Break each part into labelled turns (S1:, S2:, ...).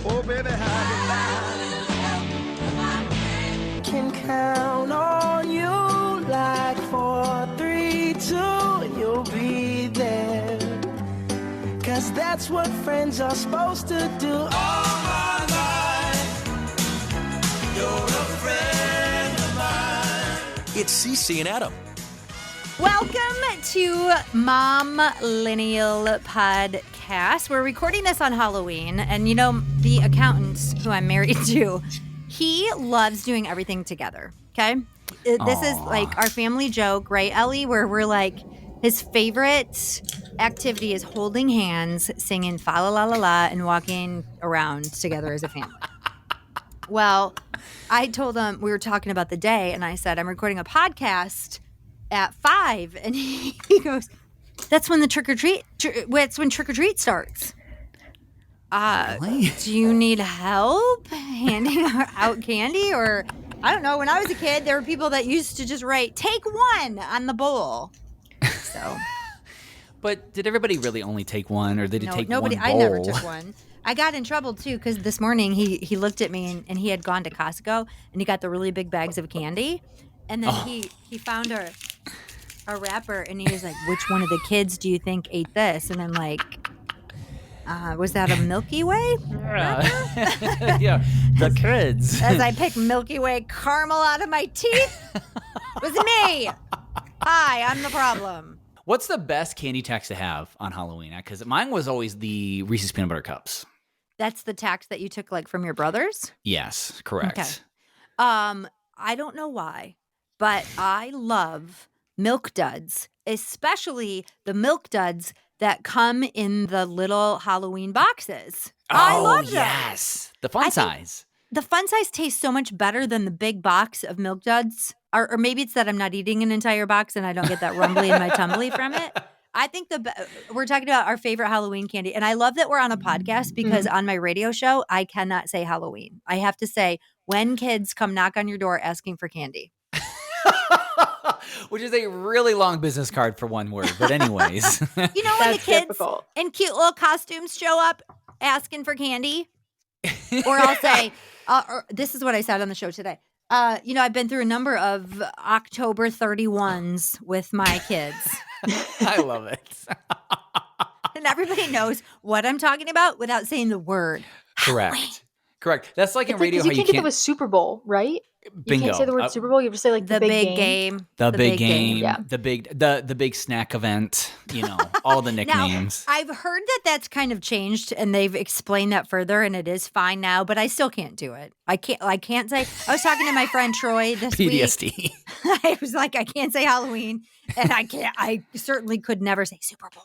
S1: Oh, baby, how
S2: Can count on you like 4, 3, 2, and you'll be there. 'Cause that's what friends are supposed to do. All my life, you're a friend of mine.
S3: It's Ceci and Adam.
S4: Welcome to Momlennial Podcast. We're recording this on Halloween, and you know, the accountant who I'm married to, he loves doing everything together, okay? This is like our family joke, right, Ellie, where we're like, his favorite activity is holding hands, singing fa la la la la, and walking around together as a family. Well, I told him, we were talking about the day, and I said, I'm recording a podcast at 5, and he goes, that's when the it's when trick or treat starts.
S3: Really?
S4: Do you need help handing out candy? Or I don't know, when I was a kid, there were people that used to just write take one on the bowl. So
S3: But did everybody really only take one, or did it take
S4: nobody,
S3: one bowl?
S4: I never took one. I got in trouble too because this morning he looked at me and he had gone to Costco and he got the really big bags of candy, and then he found a wrapper and he was like, which one of the kids do you think ate this? And I'm like, was that a Milky Way wrapper?
S3: Yeah, the kids.
S4: As I picked Milky Way caramel out of my teeth, it was me. Hi, I'm the problem.
S3: What's the best candy tax to have on Halloween? Because mine was always the Reese's Peanut Butter Cups.
S4: That's the tax that you took like from your brothers?
S3: Yes, correct.
S4: Okay. I don't know why, but I love Milk Duds, especially the Milk Duds that come in the little Halloween boxes. I love them.
S3: Yes, the fun size.
S4: The fun size tastes so much better than the big box of Milk Duds. Or maybe it's that I'm not eating an entire box and I don't get that rumbly in my tumbly from it. I think we're talking about our favorite Halloween candy. And I love that we're on a podcast because on my radio show, I cannot say Halloween. I have to say when kids come knock on your door asking for candy.
S3: Which is a really long business card for one word. But anyways.
S4: You know when the kids
S5: difficult.
S4: in cute little costumes show up asking for candy? Or I'll say, or this is what I said on the show today. You know, I've been through a number of October 31s with my kids.
S3: I love it.
S4: And everybody knows what I'm talking about without saying the word.
S3: Correct. Correct. That's like in
S5: It's like,
S3: radio
S5: 'cause
S3: how
S5: you can't think of a Super Bowl, right?
S3: Bingo.
S5: You can't say the word Super Bowl. You have to say like
S4: The big game.
S3: The big game,
S5: Yeah.
S3: the big snack event, you know, all the nicknames.
S4: Now, I've heard that that's kind of changed and they've explained that further and it is fine now, but I still can't do it. I can't say, I was talking to my friend Troy this week.
S3: PTSD.
S4: I was like, I can't say Halloween and I certainly could never say Super Bowl.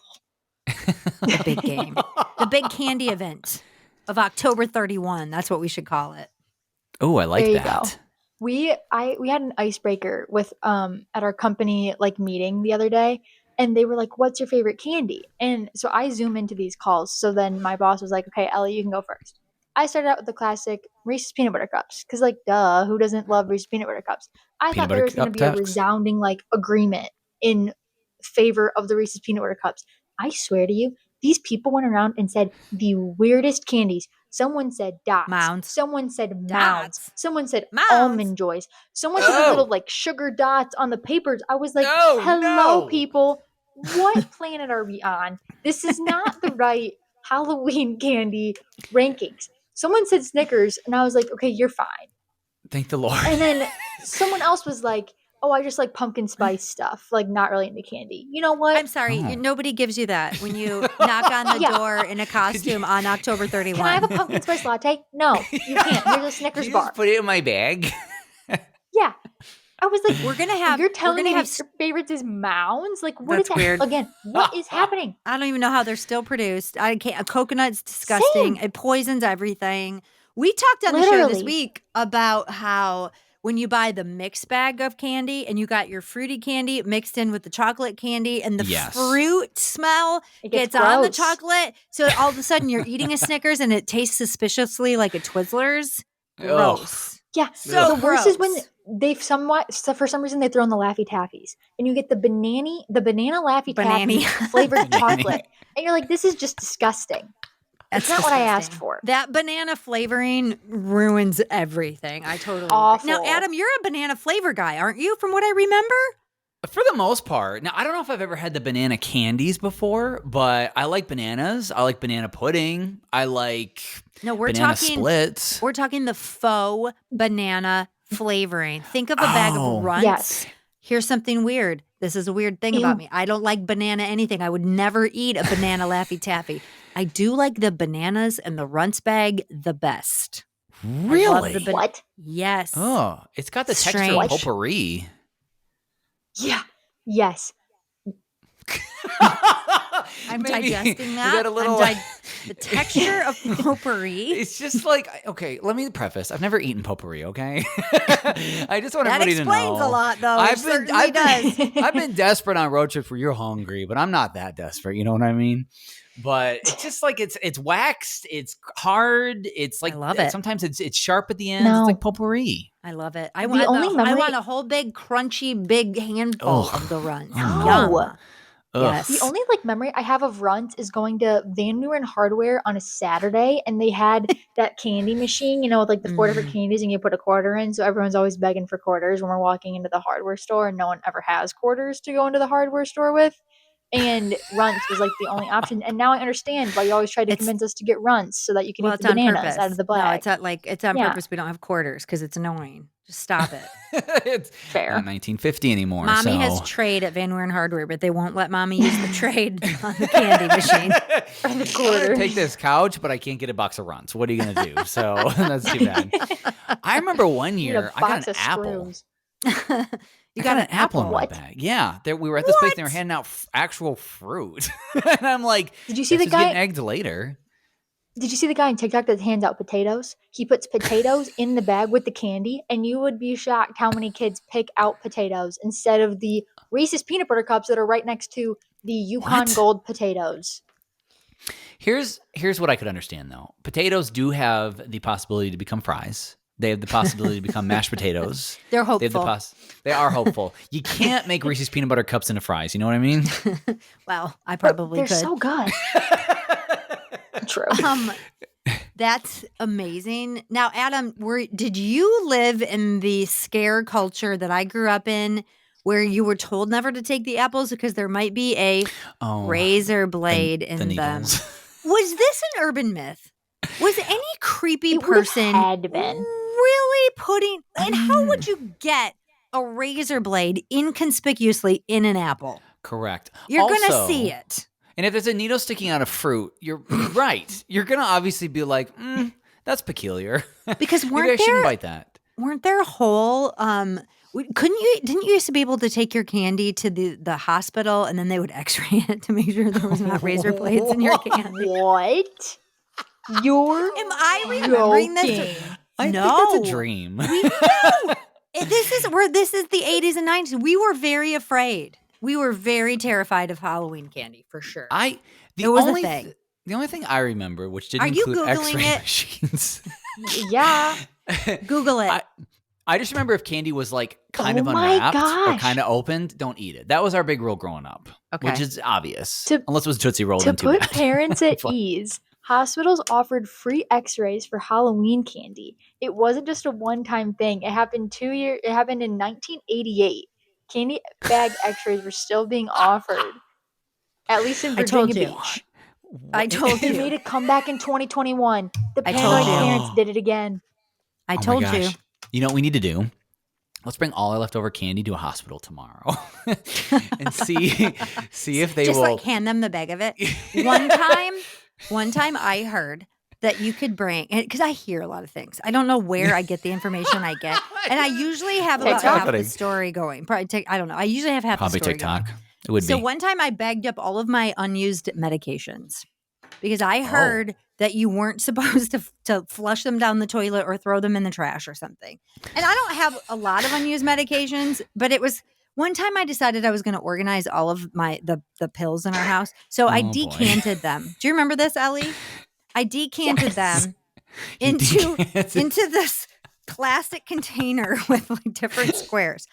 S4: The big game. The big candy event of October 31. That's what we should call it.
S3: Oh, I like
S5: There you
S3: that.
S5: go. We had an icebreaker with at our company like meeting the other day, and they were like, "What's your favorite candy?" And so I zoom into these calls. So then my boss was like, "Okay, Ellie, you can go first." I started out with the classic Reese's Peanut Butter Cups because, like, duh, who doesn't love Reese's Peanut Butter Cups? I
S3: Peanut
S5: thought there
S3: Butter
S5: was going to
S3: Cup
S5: be a
S3: tax.
S5: resounding like agreement in favor of the Reese's Peanut Butter Cups. I swear to you, these people went around and said the weirdest candies. Someone said dots.
S4: Mounds.
S5: Someone said mounds.
S4: Dots.
S5: Someone said
S4: Mounds.
S5: almond joys. Someone said the
S3: Oh.
S5: little like sugar dots on the papers. I was like,
S3: No,
S5: hello,
S3: no.
S5: people. What planet are we on? This is not the right Halloween candy rankings. Someone said Snickers, and I was like, okay, you're fine.
S3: Thank the Lord.
S5: And then someone else was like, oh, I just like pumpkin spice stuff, like not really into candy. You know what?
S4: I'm sorry,
S3: Oh.
S4: nobody gives you that when you knock on the
S5: Yeah.
S4: door in a costume on October 31.
S5: Can I have a pumpkin spice latte? No, you can't. Here's a Snickers
S3: You
S5: bar.
S3: just put it in my bag.
S5: Yeah. I was like,
S4: We're gonna have.
S5: you're
S4: we're
S5: telling
S4: gonna
S5: me
S4: have.
S5: your favorites is mounds? Like, what
S4: That's
S5: is that?
S4: weird.
S5: Again, what is happening?
S4: I don't even know how they're still produced. I can't. A coconut's disgusting.
S5: Same.
S4: It poisons everything. We talked on the show this
S5: Literally.
S4: week about how when you buy the mixed bag of candy and you got your fruity candy mixed in with the chocolate candy and the
S3: Yes.
S4: fruit smell
S5: It
S4: gets
S5: gets
S4: on the
S5: gross.
S4: chocolate. So all of a sudden you're eating a Snickers and it tastes suspiciously like a Twizzlers.
S3: Ugh.
S4: Gross.
S5: Yeah.
S4: So
S5: the worst is when
S4: gross.
S5: they've somewhat, so for some reason, they throw in the Laffy Taffies, and you get the banana Laffy
S4: Banana.
S5: Taffy flavored
S3: Banana.
S5: chocolate, and you're like, this is just disgusting.
S4: That's
S5: not what I asked
S4: disgusting.
S5: for.
S4: That banana flavoring ruins everything. I totally
S5: Awful.
S4: agree. Now, Adam, you're a banana flavor guy, aren't you? From what I remember.
S3: For the most part. Now, I don't know if I've ever had the banana candies before, but I like bananas. I like banana pudding. I like
S4: we're
S3: banana
S4: talking
S3: splits.
S4: We're talking the faux banana flavoring. Think of a bag
S3: Oh.
S4: of Runts.
S5: Yes.
S4: Here's something weird. This is a weird thing
S5: Ew.
S4: about me. I don't like banana anything. I would never eat a banana Laffy Taffy. I do like the bananas and the Runts bag the best.
S3: Really?
S4: I love the
S5: What?
S4: Yes.
S3: Oh, it's got the texture
S4: Strange.
S3: of potpourri.
S5: Yeah. Yes.
S4: I'm
S3: Maybe-
S4: digesting
S3: is
S4: that.
S3: that a little-
S4: The texture of potpourri.
S3: It's just like, okay, let me preface. I've never eaten potpourri, okay? I just want
S4: That
S3: everybody to know.
S4: explains a lot, though. It certainly does.
S3: I've been desperate on road trips where you're hungry, but I'm not that desperate. You know what I mean? But it's just like it's waxed, it's hard, it's like
S4: I love it.
S3: Sometimes it's sharp at the end.
S5: No.
S3: It's like potpourri.
S4: I love it. I
S5: The
S4: want
S5: only
S4: I
S5: memory-
S4: want a whole big crunchy big handful
S3: Ugh.
S4: of the Runts.
S5: No.
S4: Yum.
S3: Ugh.
S4: Yes.
S5: The only memory I have of Runts is going to Van Leeuwen Hardware on a Saturday, and they had that candy machine, with like the 4 different candies, and you put a quarter in. So everyone's always begging for quarters when we're walking into the hardware store, and no one ever has quarters to go into the hardware store with. And Runts was like the only option. And now I understand why you always try to
S4: It's-
S5: convince us to get Runts so that you can eat
S4: it's
S5: the
S4: on
S5: bananas
S4: purpose.
S5: out of the
S4: No,
S5: bag.
S4: it's on
S5: Yeah.
S4: purpose. We don't have quarters because it's annoying. Just stop it.
S3: It's
S5: Fair.
S3: not 1950 anymore.
S4: Mommy
S3: so.
S4: has trade at Van Leeuwen Hardware, but they won't let mommy use the trade on the candy machine.
S5: Or the
S3: I'm gonna
S5: quarters.
S3: take this couch, but I can't get a box of Runts. What are you gonna do? So that's too bad. I remember one
S5: You need a
S3: year I got
S5: box
S3: an
S5: of
S3: apple.
S5: screws.
S4: You
S3: I got an apple in my
S5: What?
S3: bag. Yeah, we were at this place and they were
S4: What?
S3: handing out actual fruit, and I'm like,
S5: Did you see
S3: "This
S5: the
S3: is getting
S5: guy?
S3: egged later?"
S5: Did you see the guy on TikTok that hands out potatoes? He puts potatoes in the bag with the candy, and you would be shocked how many kids pick out potatoes instead of the Reese's peanut butter cups that are right next to the Yukon
S3: What?
S5: Gold potatoes.
S3: Here's what I could understand though. Potatoes do have the possibility to become fries. They have the possibility to become mashed potatoes.
S4: They're
S3: They have the
S4: hopeful.
S3: they are hopeful. You can't make Reese's peanut butter cups into fries. You know what I mean?
S4: Well, I
S5: But
S4: probably
S5: they're
S4: could.
S5: so good. True.
S4: That's amazing. Now, Adam, did you live in the scare culture that I grew up in, where you were told never to take the apples because there might be a
S3: Oh,
S4: razor blade
S3: the
S4: in them?
S3: needles.
S4: Was this an urban myth? Was any creepy
S5: It would have
S4: person
S5: had been.
S4: really putting? And how would you get a razor blade inconspicuously in an apple?
S3: Correct.
S4: You're gonna
S3: Also-
S4: see it.
S3: And if there's a needle sticking out of fruit, you're right. You're gonna obviously be like, that's peculiar.
S4: Because
S3: Maybe
S4: weren't
S3: I shouldn't
S4: there
S3: bite that.
S4: whole didn't you used to be able to take your candy to the hospital and then they would x-ray it to make sure there was not razor blades in your candy?
S5: What? You're
S4: Am I remembering this?
S5: joking.
S3: I
S4: No.
S3: think that's a dream.
S4: This is the 80s and 90s. We were very afraid. We were very terrified of Halloween candy for sure.
S3: The
S4: It was a
S3: only
S4: thing.
S3: The only thing I remember, which didn't
S4: Are you
S3: include
S4: Googling
S3: X-ray
S4: it?
S3: machines,
S5: Yeah.
S4: Google it.
S3: I just remember if candy was like kind
S5: Oh
S3: of
S5: my
S3: unwrapped or
S5: gosh.
S3: kind of opened, don't eat it. That was our big rule growing up,
S4: Okay.
S3: which is obvious,
S5: To-
S3: unless it was Tootsie Rolled
S5: To
S3: into
S5: put
S3: that.
S5: parents at
S3: Fuck.
S5: ease, hospitals offered free x-rays for Halloween candy. It wasn't just a one-time thing. It happened It happened in 1988. Candy bag x-rays were still being offered. At least in
S4: I told
S5: Virginia
S4: you.
S5: Beach.
S4: I told
S5: They
S4: you.
S5: made a comeback in 2021. The
S4: I told
S5: paranoid
S4: you.
S5: parents did it again.
S4: I
S3: Oh my
S4: told you.
S3: gosh. You know what we need to do? Let's bring all our leftover candy to a hospital tomorrow and see if they
S4: Just
S3: will.
S4: like hand them the bag of it. One time I heard that you could bring, because I hear a lot of things. I don't know where I get the information I get. And I usually have about
S5: TikTok.
S4: half the story going. Probably I don't know. I usually have half
S3: Probably
S4: the story
S3: TikTok.
S4: going.
S3: It would
S4: So
S3: be.
S4: one time I bagged up all of my unused medications because I heard that you weren't supposed to flush them down the toilet or throw them in the trash or something. And I don't have a lot of unused medications, but it was one time I decided I was going to organize all of the pills in our house. So I
S3: Oh, boy.
S4: decanted them. Do you remember this, Ellie? I decanted them
S3: You
S4: into
S3: decanted-
S4: this plastic container with like different squares.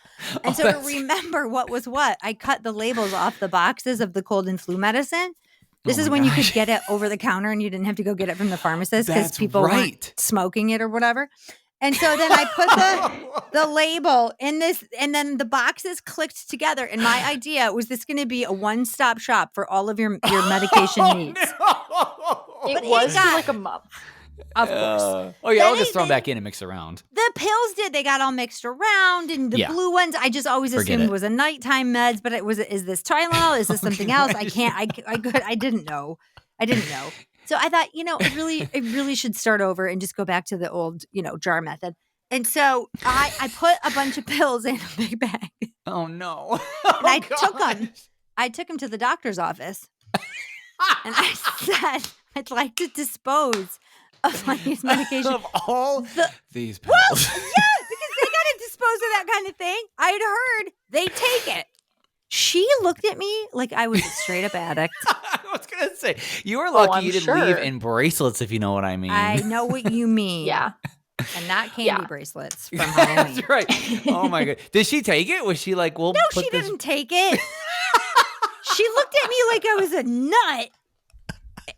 S4: And so to
S3: that's-
S4: remember what was what, I cut the labels off the boxes of the cold and flu medicine. This
S3: Oh
S4: is
S3: my
S4: when you
S3: gosh.
S4: could get it over the counter and you didn't have to go get it from the pharmacist because
S3: That's
S4: people
S3: right.
S4: weren't smoking it or whatever. And so then I put the label in this, and then the boxes clicked together. And my idea was this going to be a one-stop shop for all of your medication needs.
S5: It
S4: But
S5: was
S4: it got-
S5: for like a month.
S4: Of course.
S3: Oh yeah,
S4: Then
S3: I'll just throw them
S4: they-
S3: back in and mix around.
S4: The pills did. They got all mixed around, and the
S3: Yeah.
S4: blue ones, I just always
S3: Forget
S4: assumed
S3: it.
S4: was a nighttime meds, but is this Tylenol? Is this something else? I didn't know. So I thought, I really should start over and just go back to the old, jar method. And so I put a bunch of pills in a big bag,
S3: Oh no.
S4: and I took them. I took them to the doctor's office, and I said, I'd like to dispose of my these medication.
S3: Of all these pills.
S4: Well, yeah, because they got to dispose of that kind of thing. I had heard they take it. She looked at me like I was a straight up addict.
S3: I was gonna say you were lucky
S5: I'm
S3: you didn't
S5: sure.
S3: leave in bracelets, if you know what I mean.
S4: I know what you mean.
S5: Yeah.
S4: And not candy
S5: Yeah.
S4: bracelets from Halloween.
S3: That's right. Oh my god. Did she take it? Was she like, "Well,
S4: No,
S3: put
S4: she
S3: this-
S4: didn't take it. She looked at me like I was a nut.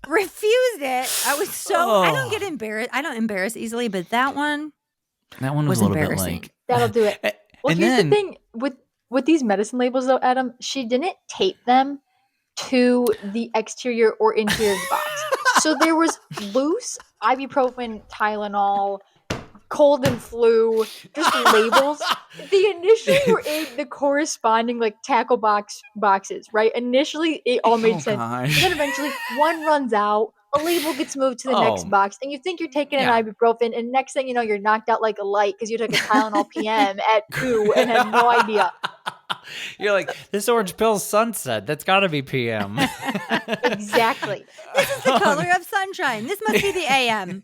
S4: Refused it. I was so I don't get embarrassed. I don't embarrass easily, but that one
S3: That one was
S4: was
S3: a little bit
S4: embarrassing.
S3: like.
S5: That'll do it. Well,
S3: And
S5: here's
S3: then-
S5: the thing with these medicine labels, though, Adam. She didn't tape them to the exterior or interior of the box. So there was loose ibuprofen, Tylenol, cold and flu, just labels. They initially were in the corresponding like tackle boxes, right? Initially, it all made
S3: Oh,
S5: sense.
S3: gosh.
S5: Then eventually, one runs out. A label gets moved to the next
S3: Oh.
S5: box, and you think you're taking
S3: Yeah.
S5: an ibuprofen, and next thing you know, you're knocked out like a light because you took a Tylenol PM at 2 and had no idea.
S3: You're like, this orange pill's sunset. That's got to be PM.
S5: Exactly.
S4: This is the color of sunshine. This must be the AM.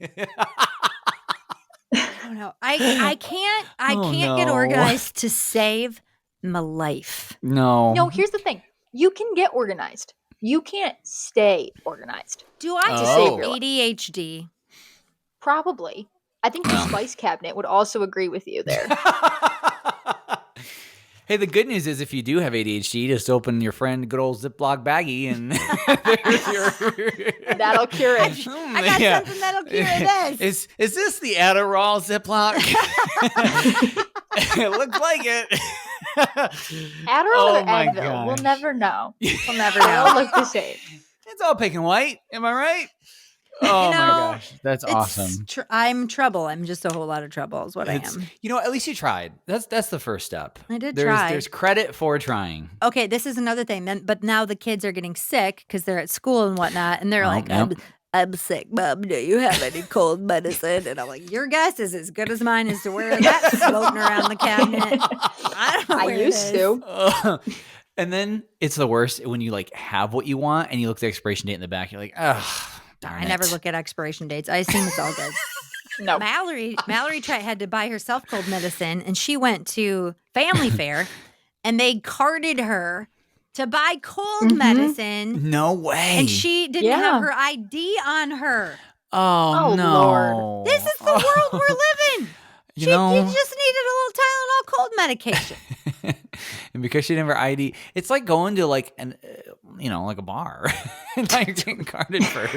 S4: I don't know. I can't
S3: Oh,
S4: get
S3: no.
S4: organized to save my life.
S3: No.
S5: No, here's the thing. You can get organized. You can't stay organized.
S4: Do I
S3: To
S5: save
S4: have
S5: your life.
S4: ADHD?
S5: Probably. I think the
S3: Well.
S5: spice cabinet would also agree with you there.
S3: Hey, the good news is if you do have ADHD, just open your friend good old Ziploc baggie and there's your...
S5: That'll cure it.
S4: I got something that'll cure this.
S3: Is this the Adderall Ziploc? It looks like it.
S5: Adderall
S3: Oh
S5: or
S3: my
S5: Advil? We'll
S3: gosh.
S5: never know.
S4: We'll never
S5: They all
S4: know.
S5: look the same.
S3: It's all pink and white. Am I right? Oh my
S4: know,
S3: gosh, that's awesome.
S4: I'm trouble. I'm just a whole lot of trouble is what I
S3: It's-
S4: am.
S3: At least you tried. That's the first step.
S4: I did
S3: there's,
S4: try.
S3: There's credit for trying.
S4: Okay, this is another thing. But now the kids are getting sick because they're at school and whatnot, and they're like,
S3: yep.
S4: I'm sick, Mom. Do you have any cold medicine? And I'm like, your guess is as good as mine as to where that's floating around the cabinet. I don't know
S5: I
S4: where it
S5: used
S4: is.
S5: to.
S3: And then it's the worst when you like have what you want and you look at the expiration date in the back. You're like, ugh, darn
S4: I never
S3: it.
S4: look at expiration dates. I assume it's all good.
S5: No.
S4: Mallory had to buy herself cold medicine, and she went to Family Fair, and they carded her to buy cold
S5: Mhm.
S4: medicine,
S3: No way.
S4: and she didn't
S5: Yeah.
S4: have her ID on her.
S3: Oh,
S5: Oh,
S3: no.
S5: Lord.
S4: This is the world we're living.
S3: You
S4: She
S3: know,
S4: just needed a little Tylenol cold medication.
S3: and because she didn't have her ID, it's like going to like like a bar. And now you're getting carded for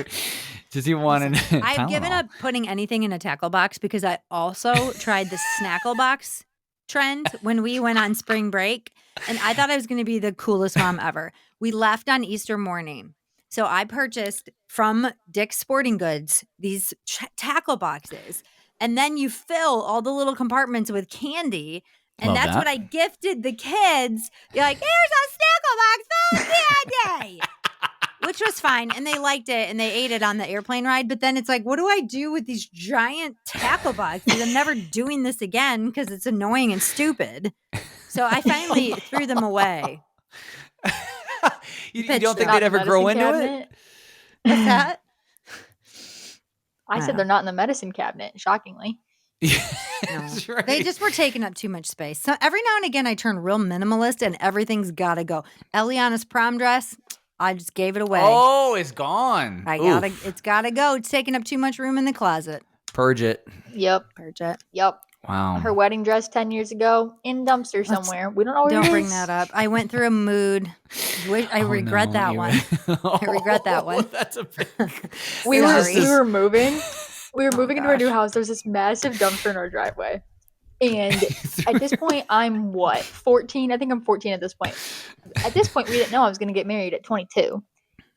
S3: just you want an
S4: I've given up putting anything in a tackle box because I also tried the snackle box trend when we went on spring break, and I thought I was going to be the coolest mom ever. We left on Easter morning. So I purchased from Dick's Sporting Goods these tackle boxes, and then you fill all the little compartments with candy. And
S3: Love
S4: that's
S3: that.
S4: what I gifted the kids. You're like, here's a snackle box full of candy, which was fine. And they liked it and they ate it on the airplane ride. But then it's like, what do I do with these giant tackle boxes? I'm never doing this again because it's annoying and stupid. So I finally threw them away.
S3: you
S4: Pitched
S3: don't think
S5: Not
S3: they'd
S5: in the
S3: ever grow
S5: medicine
S3: into it?
S5: cabinet.
S4: What's that?
S5: I said they're not in the medicine cabinet, shockingly.
S3: That's right.
S4: They just were taking up too much space. So every now and again, I turn real minimalist and everything's got to go. Eliana's prom dress, I just gave it away.
S3: Oh, it's gone.
S4: It's got to go. It's taking up too much room in the closet.
S3: Purge it.
S5: Yep.
S4: Purge it.
S5: Yep.
S3: Wow.
S5: her wedding dress 10 years ago in dumpster somewhere. We don't know where
S4: Don't
S5: it
S4: bring
S5: is.
S4: that up. I went through a mood. I regret
S3: no,
S4: that
S3: you're
S4: one.
S3: right.
S4: I regret that one.
S3: That's a big.
S5: We
S4: Sorry.
S5: were moving. We were
S3: Oh,
S5: moving into our new
S3: gosh.
S5: house. There's this massive dumpster in our driveway. And at this point, I'm what? 14? I think I'm 14 at this point. At this point, we didn't know I was going to get married at 22.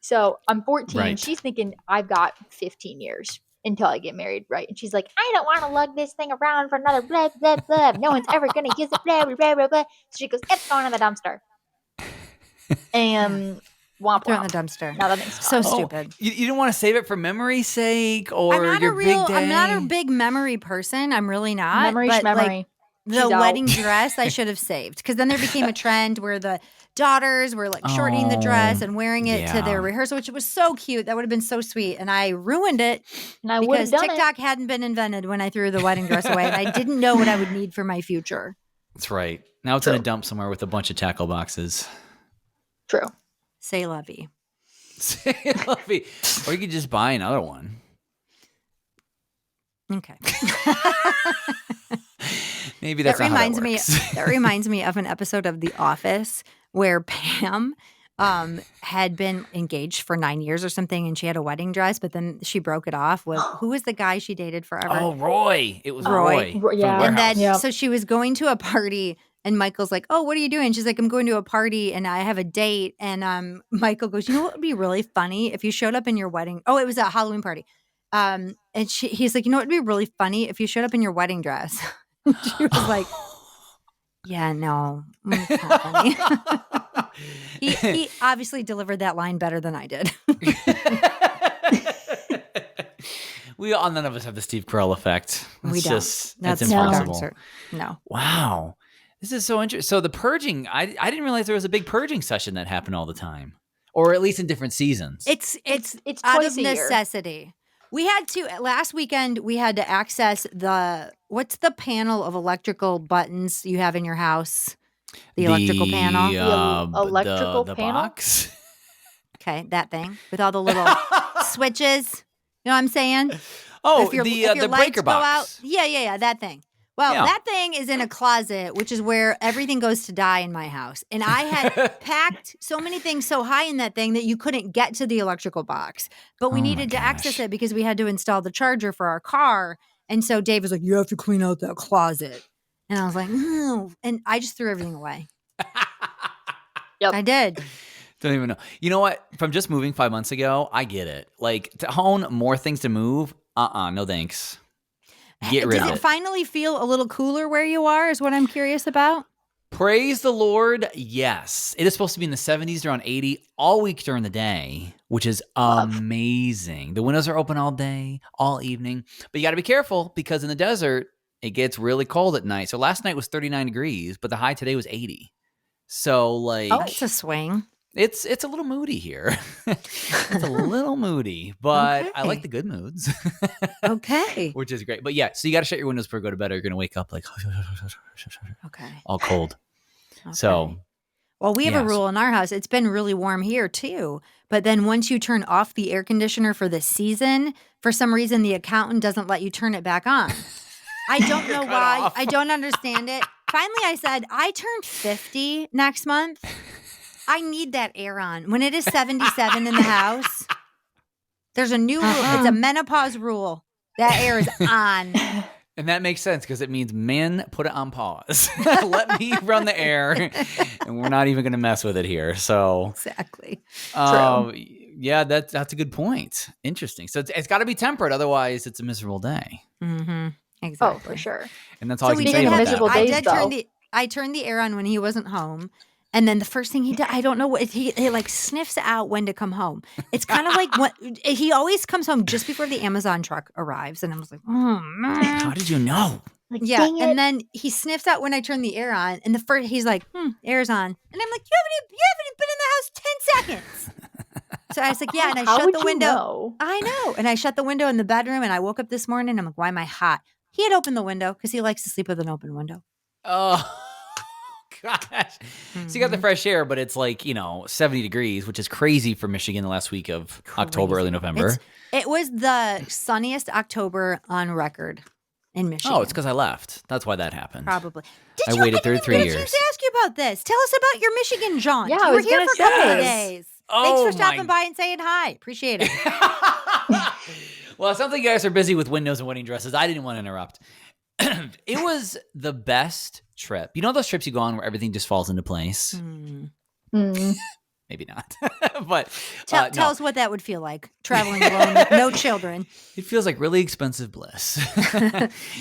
S5: So I'm 14.
S3: Right.
S5: She's thinking I've got 15 years until I get married, right? And she's like, I don't want to lug this thing around for another blah, blah, blah. No one's ever going to use it, blah, blah, blah, blah, blah. So she goes, it's going in the dumpster. And womp
S4: Throw it in
S5: womp.
S4: the dumpster.
S5: Now that thing's
S4: So
S5: gone.
S4: stupid.
S3: You didn't want to save it for memory's sake or
S4: I'm
S3: your big day?
S4: I'm not a big memory person. I'm really not.
S5: Memory
S4: but,
S5: schmemory.
S4: like,
S5: She's
S4: the
S5: out.
S4: wedding dress I should have saved, because then there became a trend where the daughters were like shortening the dress and wearing it to their rehearsal, which was so cute. That would have been so sweet. And I ruined it
S5: And I would have
S4: because
S5: done
S4: TikTok hadn't been invented when I threw the wedding dress away, and I didn't know what I would need for my future.
S3: That's right. Now it's in a dump somewhere with a bunch of tackle boxes.
S5: it. True.
S4: Say lovey.
S3: Lovey. Or you could just buy another one.
S4: Okay.
S3: Maybe that's
S4: That
S3: not
S4: reminds
S3: how that
S4: me.
S3: works.
S4: That reminds me of an episode of The Office where Pam had been engaged for 9 years or something, and she had a wedding dress, but then she broke it off with who was the guy she dated forever?
S3: Oh, Roy. It was
S4: Roy.
S3: Roy. from the
S5: Yeah.
S4: And then
S3: warehouse.
S4: so she was going to a party. And Michael's like, oh, what are you doing? She's like, I'm going to a party and I have a date. And Michael goes, you know what would be really funny if you showed up in your wedding? Oh, it was a Halloween party. And he's like, you know what would be really funny if you showed up in your wedding dress? She was like, yeah, no, it's not funny. he obviously delivered that line better than I did.
S3: None of us have the Steve Carell effect.
S4: We
S3: It's
S4: don't.
S3: just,
S4: That's
S3: it's
S4: for darn
S3: impossible.
S4: certain. No.
S3: Wow. This is so interesting. So the purging, I didn't realize there was a big purging session that happened all the time. Or at least in different seasons.
S4: It's
S5: It's
S4: out
S5: twice
S4: of
S5: a year.
S4: necessity. We had to last weekend. We had to access what's the panel of electrical buttons you have in your house? The electrical panel.
S5: The electrical
S3: the
S5: panel?
S3: box.
S4: Okay, that thing with all the little switches. You know what I'm saying?
S3: Oh,
S4: If your
S3: the
S4: lights
S3: breaker
S4: go out,
S3: box.
S4: yeah, that thing. Well,
S3: Yeah.
S4: that thing is in a closet, which is where everything goes to die in my house. And I had packed so many things so high in that thing that you couldn't get to the electrical box. But we
S3: Oh my
S4: needed to access
S3: gosh.
S4: it because we had to install the charger for our car. And so Dave was like, you have to clean out that closet. And I was like, no. And I just threw everything away.
S5: Yep.
S4: I did.
S3: Don't even know. You know what? From just moving 5 months ago, I get it. Like to own more things to move, no thanks. Get rid
S4: Does
S3: of
S4: it
S3: it.
S4: finally feel a little cooler where you are is what I'm curious about?
S3: Praise the Lord. Yes. It is supposed to be in the 70s, around 80 all week during the day, which is amazing. The windows are open all day, all evening. But you got to be careful because in the desert, it gets really cold at night. So last night was 39 degrees, but the high today was 80. So like
S4: That's a swing.
S3: it's a little moody here. It's a little moody, but I like
S4: Okay.
S3: the good moods.
S4: Okay.
S3: Which is great. But yeah, so you got to shut your windows before you go to bed or you're going to wake up like
S4: Okay.
S3: all cold. So
S4: Well, we have a
S3: Yes.
S4: rule in our house. It's been really warm here too. But then once you turn off the air conditioner for the season, for some reason the accountant doesn't let you turn it back on. I don't know
S3: Cut
S4: why.
S3: off.
S4: I don't understand it. Finally, I said, I turned 50 next month. I need that air on. When it is 77 in the house, there's a new rule. It's a menopause rule. That air is on.
S3: and that makes sense because it means men put it on pause. Let me run the air and we're not even going to mess with it here. So
S4: Exactly.
S3: yeah, that's a good point. Interesting. So it's got to be tempered. Otherwise, it's a miserable day.
S4: Mm-hmm.
S5: Oh,
S4: Exactly.
S5: for sure.
S3: And that's all I
S4: we
S3: can say
S5: did
S3: about
S5: have
S3: that.
S5: miserable
S4: I
S5: days,
S4: did
S5: though.
S4: I turned the air on when he wasn't home. And then the first thing he did, I don't know what he like sniffs out when to come home. It's kind of like what he always comes home just before the Amazon truck arrives. And I was like, oh man.
S3: How did you know?
S5: Like,
S4: Yeah.
S5: dang it.
S4: And then he sniffs out when I turn the air on. And the first he's like, air's on. And I'm like, you haven't been in the house 10 seconds. So I was like, yeah, and I
S5: How
S4: shut
S5: would
S4: the
S5: you
S4: window.
S5: know?
S4: I know. And I shut the window in the bedroom and I woke up this morning. I'm like, why am I hot? He had opened the window because he likes to sleep with an open window.
S3: Oh, gosh. So you got the fresh air, but it's like, 70 degrees, which is crazy for Michigan the last week of October, early November.
S4: It was the sunniest October on record in Michigan.
S3: Oh, it's because I left. That's why that happened.
S4: Probably.
S3: I waited 33 years.
S4: I was to ask you about this. Tell us about your Michigan jaunt.
S5: Yeah,
S4: you
S5: I
S4: were
S5: was
S4: here
S5: gonna
S4: for a couple of
S5: say.
S4: days.
S3: Oh,
S4: Thanks for stopping by and saying hi. Appreciate it.
S3: Well, it sounds like you guys are busy with windows and wedding dresses. I didn't want to interrupt. It was the best trip. You know those trips you go on where everything just falls into place? Maybe not. But
S4: Tell us what that would feel like, traveling alone with no children.
S3: It feels like really expensive bliss.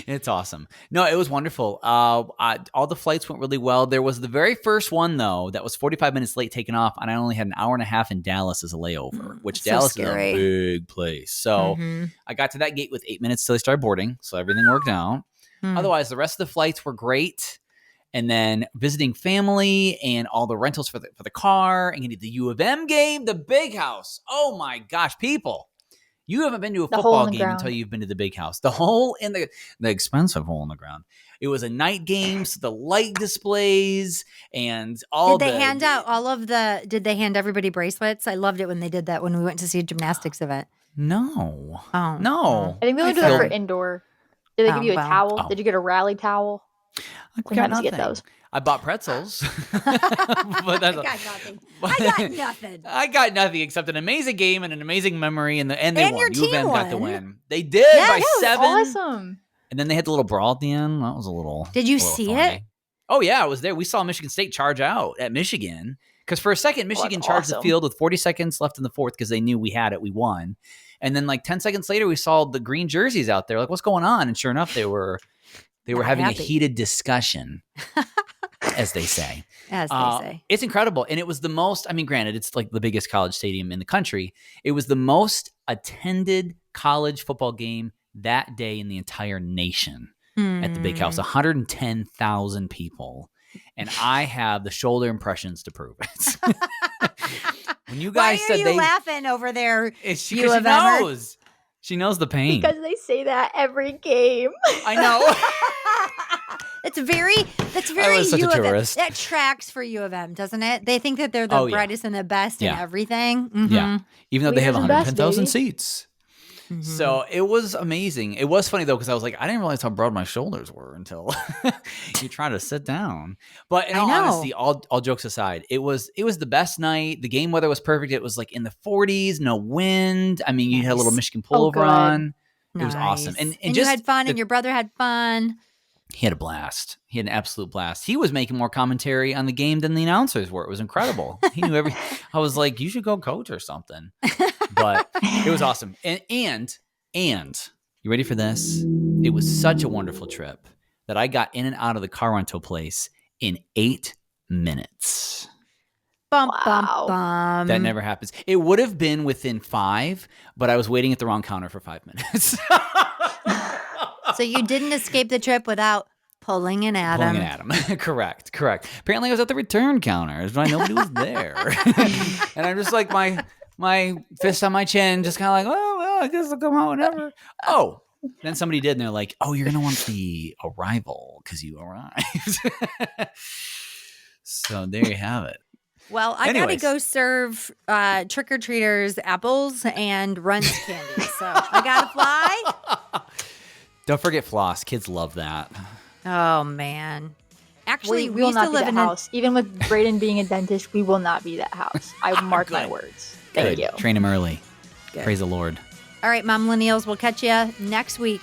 S3: It's awesome. No, it was wonderful. All the flights went really well. There was the very first one, though, that was 45 minutes late taking off, and I only had an hour and a half in Dallas as a layover, which
S4: so
S3: Dallas
S4: scary.
S3: is a big place. So I got to that gate with 8 minutes till they started boarding, so everything worked out. Otherwise, the rest of the flights were great. And then visiting family and all the rentals for the car and getting the U of M game, the big house. Oh my gosh, people. You haven't been to a football game until you've been to the big house. The hole in the expensive hole in the ground. It was a night game, so the light displays and all
S4: Did they hand out all of the, did they hand everybody bracelets? I loved it when they did that when we went to see a gymnastics event.
S3: No.
S4: Oh.
S3: No.
S5: I think we only do that for indoor. Did they give you a towel?
S3: Oh.
S5: Did you get a rally towel? Sometimes you get those.
S3: I bought pretzels. But that's
S4: I got nothing. I got nothing.
S3: I got nothing except an amazing game and an amazing memory, and they won.
S4: your
S3: U of M
S4: team
S3: got the
S4: won.
S3: win. They did by 7.
S5: Awesome.
S3: And then they had the little brawl at the end. That was a little.
S4: Did you
S3: a little
S4: see
S3: funny.
S4: it?
S3: Oh yeah, I was there. We saw Michigan State charge out at Michigan because for a second Michigan charged the field with 40 seconds left in the fourth because they knew we had it. We won. And then like 10 seconds later, we saw the green jerseys out there. Like, what's going on? And sure enough, they were having a heated discussion, as they say.
S4: As they say.
S3: It's incredible. And it was the most, I mean, granted, it's like the biggest college stadium in the country. It was the most attended college football game that day in the entire nation at the big house. 110,000 people. And I have the shoulder impressions to prove it. When you guys
S4: Why
S3: said
S4: are you laughing over there?
S3: she knows. She knows the pain.
S5: Because they say that every game.
S3: I know.
S4: That's very
S3: I was such
S4: U
S3: a
S4: of M.
S3: tourist.
S4: That tracks for U of M, doesn't it? They think that they're the brightest and the best in everything. Mm-hmm.
S3: Yeah. Even though they have
S5: Leaders and best,
S3: 110,000
S5: baby.
S3: seats. So it was amazing. It was funny though, because I was like, I didn't realize how broad my shoulders were until you try to sit down. But in all honesty, all jokes aside, it was the best night. The game weather was perfect. It was like in the 40s, no wind. I mean, you had a little Michigan pullover on. It was awesome. And
S4: just, you had fun and your brother had fun.
S3: He had a blast. He had an absolute blast. He was making more commentary on the game than the announcers were. It was incredible. He knew I was like, you should go coach or something. But it was awesome. And you ready for this? It was such a wonderful trip that I got in and out of the car rental place in 8 minutes.
S4: Bum, bum, bum.
S3: That never happens. It would have been within 5, but I was waiting at the wrong counter for 5 minutes.
S4: So you didn't escape the trip without pulling an Adam.
S3: Correct. Apparently I was at the return counter. Nobody was there. And I'm just like my fist on my chin, just kind of like, oh, well, I guess I'll come out whenever. Oh, then somebody did, and they're like, oh, you're going to want the arrival because you arrived. So there you have it.
S4: Well, I got to go serve trick-or-treaters apples and Runts candy. So I got to fly.
S3: Don't forget floss. Kids love that.
S4: Oh, man. Actually,
S5: we will
S4: used
S5: not
S4: to
S5: be
S4: live
S5: that
S4: in
S5: house. Even with Brayden being a dentist, we will not be that house. I mark my words. Thank you.
S3: Train him early. Good. Praise the Lord.
S4: All right, Momlennials, we'll catch you next week.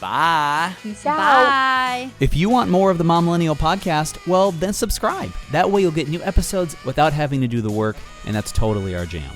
S3: Bye.
S5: Peace out.
S4: Bye.
S3: If you want more of the Momlennial podcast, well, then subscribe. That way you'll get new episodes without having to do the work, and that's totally our jam.